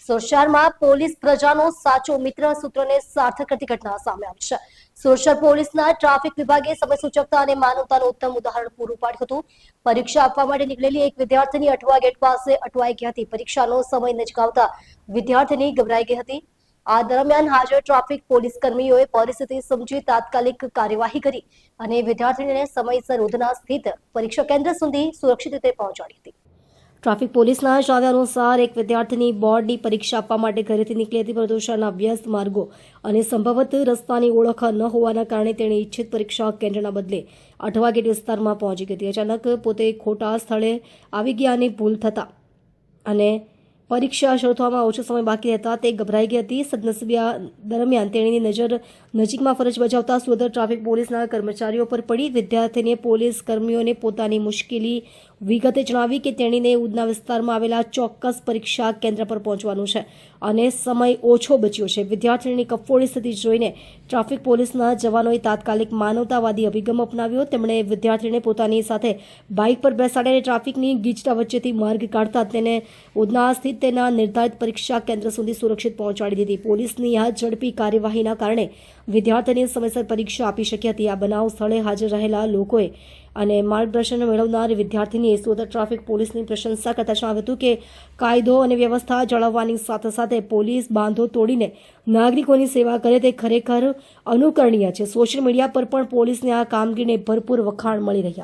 Surat police પ્રજાનો સાચો મિત્ર સૂત્રને સાર્થક કરતી ઘટના સામે આવી છે. સુરત પોલીસના ટ્રાફિક વિભાગે સમય સૂચકતા અને માનવતાનું ઉત્તમ ઉદાહરણ પૂરું પાડ્યું હતું. પરીક્ષા આપવા માટે નીકળેલી એક વિદ્યાર્થીની અઠવા ગેટ પાસે અટવાઈ ગઈ હતી. પરીક્ષાનો સમય નજીક આવતા વિદ્યાર્થીની ગભરાઈ ગઈ હતી. આ દરમિયાન હાજર ટ્રાફિક પોલીસ કર્મીઓએ પરિસ્થિતિ સમજી તાત્કાલિક કાર્યવાહી કરી અને વિદ્યાર્થીને સમયસર ઉધના સ્થિત પરીક્ષા કેન્દ્ર સુધી સુરક્ષિત રીતે પહોંચાડી હતી. ટ્રાફિક પોલીસના જણાવ્યા અનુસાર એક વિદ્યાર્થીની બોર્ડની પરીક્ષા આપવા માટે ઘરેથી નીકળી હતી, પરંતુ શહેરના વ્યસ્ત માર્ગો અને સંભવત રસ્તાની ઓળખ ન હોવાના કારણે તેણે ઇચ્છિત પરીક્ષા કેન્દ્રના બદલે અઠવા ગેટ વિસ્તારમાં પહોંચી ગઈ હતી. અચાનક પોતે ખોટા સ્થળે આવી ગયાની ભૂલ થતા અને પરીક્ષા શરૂ થવામાં ઓછો સમય બાકી રહેતા તે ગભરાઈ ગઈ હતી. સદનસીબે દરમિયાન તેણીની નજર નજીકમાં ફરજ બજાવતા સુરત ટ્રાફિક પોલીસના કર્મચારીઓ પર પડી. વિદ્યાર્થીને પોલીસ કર્મીઓને પોતાની મુશ્કેલી વિગતે જણાવી કે તેણીને ઉધના વિસ્તારમાં આવેલા ચોક્કસ પરીક્ષા કેન્દ્ર પર પહોંચવાનું છે અને સમય ઓછો બચ્યો છે. વિદ્યાર્થીની કફોડી સ્થિતિ જોઈને ટ્રાફિક પોલીસના જવાનોએ તાત્કાલિક માનવતાવાદી અભિગમ અપનાવ્યો. તેમણે વિદ્યાર્થીને પોતાની સાથે બાઇક પર બેસાડીને ટ્રાફિકની ગીચતા વચ્ચેથી માર્ગ કાઢતા તેને ઉધના સ્થિત તેના નિર્ધારિત પરીક્ષા કેન્દ્ર સુધી સુરક્ષિત પહોંચાડી દીધી. પોલીસની આ ઝડપી કાર્યવાહીના કારણે વિદ્યાર્થીની સમયસર પરીક્ષા આપી શકી હતી. આ બનાવ સ્થળે હાજર રહેલા લોકોએ અને માર્ગદર્શન મેળવનાર વિદ્યાર્થીનીએ સુરત ટ્રાફિક પોલીસની પ્રશંસા કરતા જણાવ્યું હતું કે કાયદો અને વ્યવસ્થા જાળવવાની સાથે સાથે પોલીસ બાંધો તોડીને નાગરિકોની સેવા કરે તે ખરેખર અનુકરણીય છે. સોશિયલ મીડિયા પર પણ પોલીસની આ કામગીરીને ભરપૂર વખાણ મળી રહ્યા.